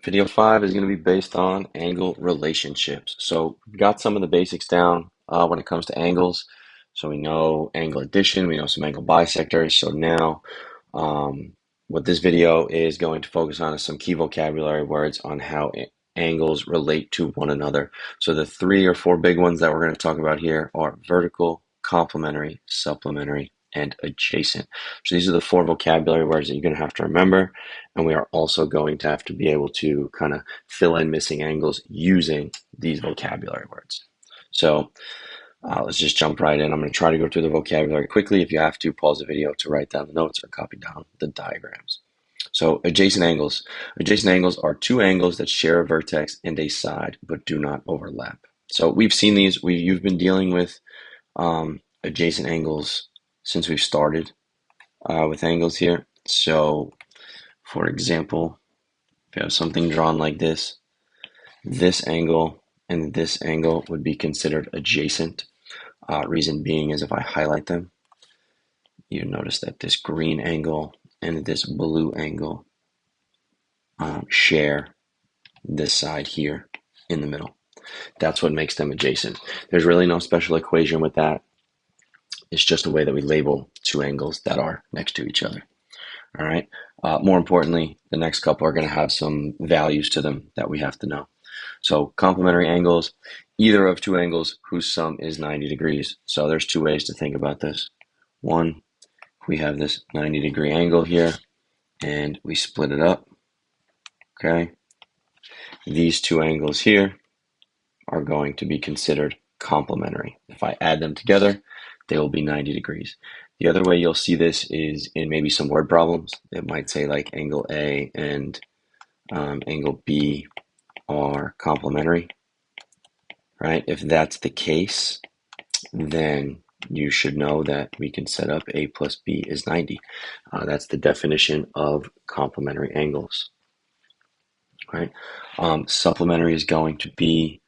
Video 5 is going to be based on angle relationships. So we've got some of the basics down when it comes to angles. So we know angle addition, we know some angle bisectors. So now what this video is going to focus on is some key vocabulary words on how angles relate to one another. So the 3 or 4 big ones that we're going to talk about here are vertical, complementary, supplementary, and adjacent. So these are the 4 vocabulary words that you're going to have to remember. And we are also going to have to be able to kind of fill in missing angles using these vocabulary words. So let's just jump right in. I'm going to try to go through the vocabulary quickly. If you have to, pause the video to write down the notes or copy down the diagrams. So adjacent angles. Adjacent angles are 2 angles that share a vertex and a side but do not overlap. So we've seen these. You've been dealing with adjacent angles since we've started with angles here. So for example, if you have something drawn like this angle and this angle would be considered adjacent. Reason being is if I highlight them, you notice that this green angle and this blue angle share this side here in the middle. That's what makes them adjacent. There's really no special equation with that. It's just a way that we label 2 angles that are next to each other. All right. More importantly, the next couple are going to have some values to them that we have to know. So complementary angles, either of 2 angles whose sum is 90 degrees. So there's 2 ways to think about this. One, we have this 90-degree angle here, and we split it up. Okay. These 2 angles here are going to be considered complementary. If I add them together, they will be 90 degrees. The other way you'll see this is in maybe some word problems. It might say like angle A and angle B are complementary, right? If that's the case, then you should know that we can set up A plus B is 90. That's the definition of complementary angles, right? Supplementary is going to be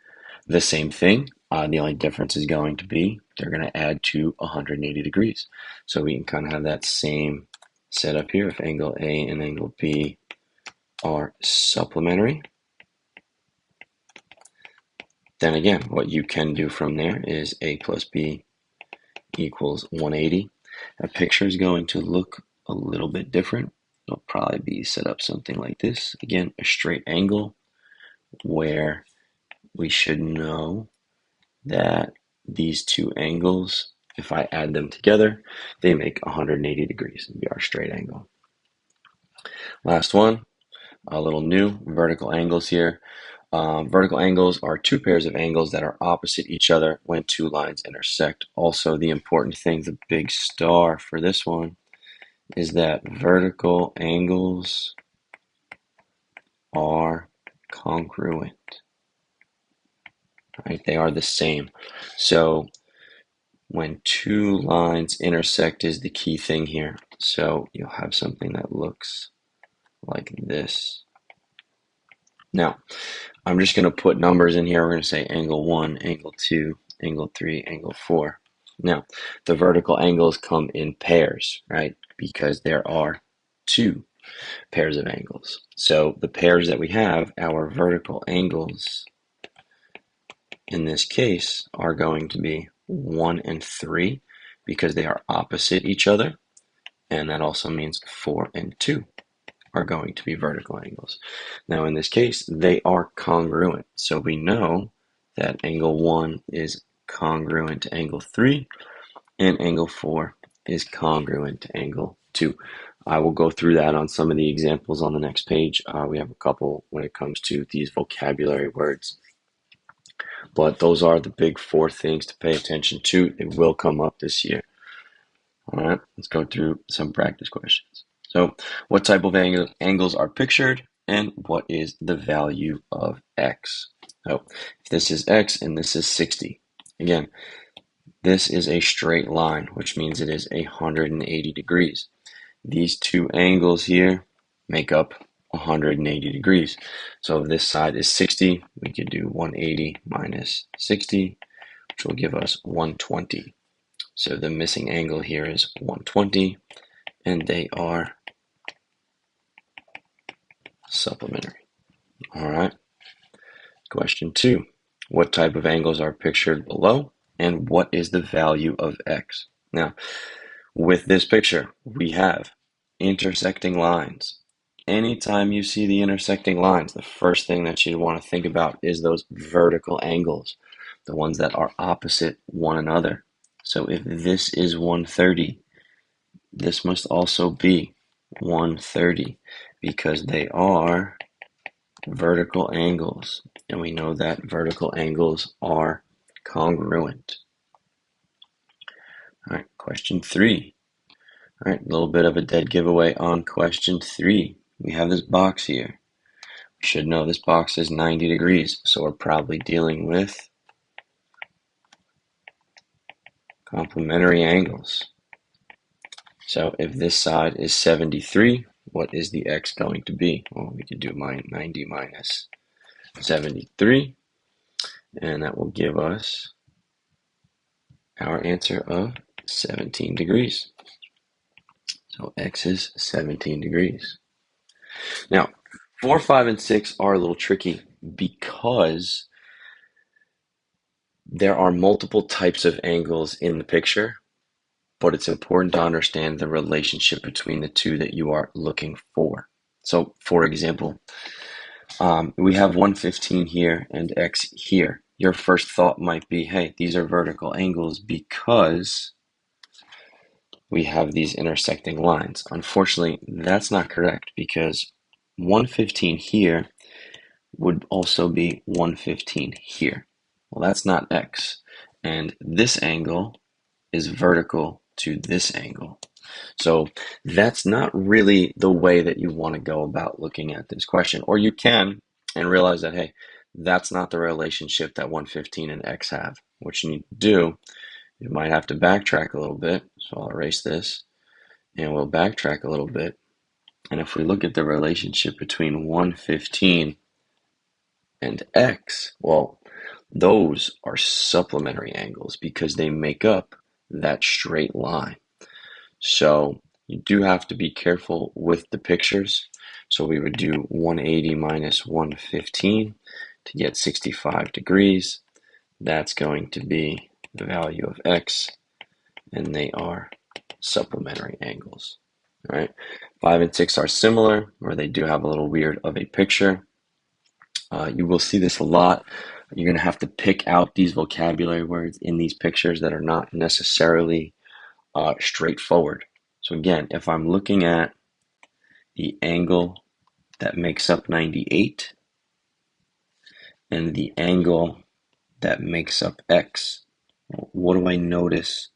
the same thing. The only difference is going to be they're going to add to 180 degrees. So we can kind of have that same setup here. If angle A and angle B are supplementary, then again, what you can do from there is A plus B equals 180. That picture is going to look a little bit different. It'll probably be set up something like this. Again, a straight angle where we should know that these 2 angles, if I add them together, they make 180 degrees and be our straight angle. Last one, a little new, vertical angles here. Vertical angles are 2 pairs of angles that are opposite each other when 2 lines intersect. Also, the important thing, the big star for this one, is that vertical angles are congruent. Right? They are the same. So when 2 lines intersect is the key thing here. So you'll have something that looks like this. Now, I'm just going to put numbers in here. We're going to say angle 1, angle 2, angle 3, angle 4. Now, the vertical angles come in pairs, right? Because there are 2 pairs of angles. So the pairs that we have, our vertical angles, in this case, are going to be 1 and 3 because they are opposite each other. And that also means 4 and 2 are going to be vertical angles. Now, in this case, they are congruent. So we know that angle 1 is congruent to angle 3, and angle 4 is congruent to angle 2. I will go through that on some of the examples on the next page. We have a couple when it comes to these vocabulary words. But those are the big 4 things to pay attention to. It will come up this year. All right, let's go through some practice questions. So, what type of angles are pictured, and what is the value of x? So, if this is x and this is 60, again, this is a straight line, which means it is 180 degrees. These 2 angles here make up 180 degrees. So if this side is 60, we could do 180 minus 60, which will give us 120. So the missing angle here is 120, and they are supplementary. All right. Question 2. What type of angles are pictured below, and what is the value of x? Now, with this picture, we have intersecting lines. Anytime you see the intersecting lines, the first thing that you want to think about is those vertical angles, the ones that are opposite one another. So if this is 130, this must also be 130 because they are vertical angles, and we know that vertical angles are congruent. All right, question 3. All right, a little bit of a dead giveaway on question 3. We have this box here. We should know this box is 90 degrees, so we're probably dealing with complementary angles. So if this side is 73, what is the x going to be? Well, we could do 90 minus 73, and that will give us our answer of 17 degrees. So x is 17 degrees. Now, 4, 5, and 6 are a little tricky because there are multiple types of angles in the picture, but it's important to understand the relationship between the two that you are looking for. So, for example, we have 115 here and x here. Your first thought might be, hey, these are vertical angles because we have these intersecting lines. Unfortunately, that's not correct because 115 here would also be 115 here. Well, that's not x. And this angle is vertical to this angle. So that's not really the way that you want to go about looking at this question. Or you can and realize that, hey, that's not the relationship that 115 and x have. What you need to do, you might have to backtrack a little bit. So I'll erase this and we'll backtrack a little bit. And if we look at the relationship between 115 and x, well, those are supplementary angles because they make up that straight line. So you do have to be careful with the pictures. So we would do 180 minus 115 to get 65 degrees. That's going to be the value of x, and they are supplementary angles. All right, 5 and 6 are similar, where they do have a little weird of a picture. You will see this a lot. You're going to have to pick out these vocabulary words in these pictures that are not necessarily straightforward. So again, if I'm looking at the angle that makes up 98 and the angle that makes up x, what do I notice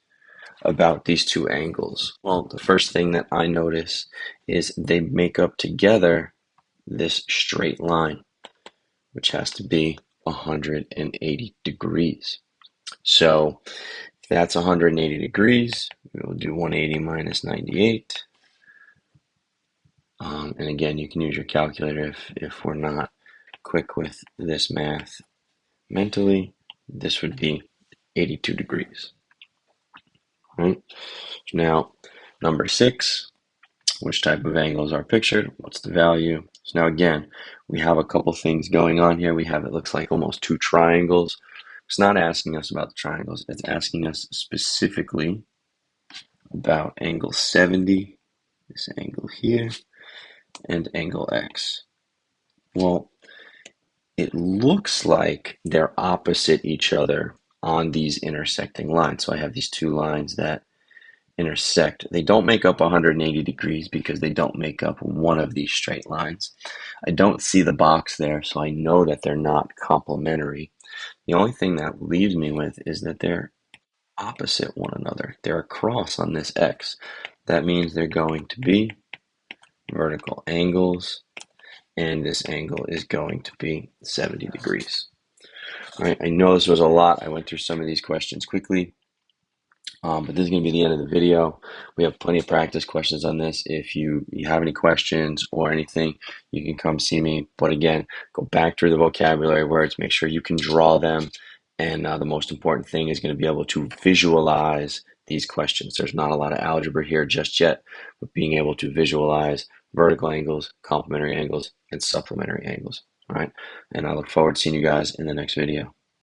about these two angles? Well, the first thing that I notice is they make up together this straight line, which has to be 180 degrees. So if that's 180 degrees, we'll do 180 minus 98. And again, you can use your calculator if we're not quick with this math mentally. This would be 82 degrees. Right? Now, number 6, which type of angles are pictured? What's the value? So now again, we have a couple things going on here. We have, it looks like almost 2 triangles. It's not asking us about the triangles. It's asking us specifically about angle 70, this angle here, and angle x. Well, it looks like they're opposite each other on these intersecting lines. So I have these 2 lines that intersect. They don't make up 180 degrees because they don't make up one of these straight lines. I don't see the box there, so I know that they're not complementary. The only thing that leaves me with is that they're opposite one another. They're across on this x. That means they're going to be vertical angles, and this angle is going to be 70 degrees. All right, I know this was a lot. I went through some of these questions quickly. But this is going to be the end of the video. We have plenty of practice questions on this. If you have any questions or anything, you can come see me. But again, go back through the vocabulary words, make sure you can draw them. And the most important thing is going to be able to visualize these questions. There's not a lot of algebra here just yet, but being able to visualize vertical angles, complementary angles, and supplementary angles. All right, and I look forward to seeing you guys in the next video.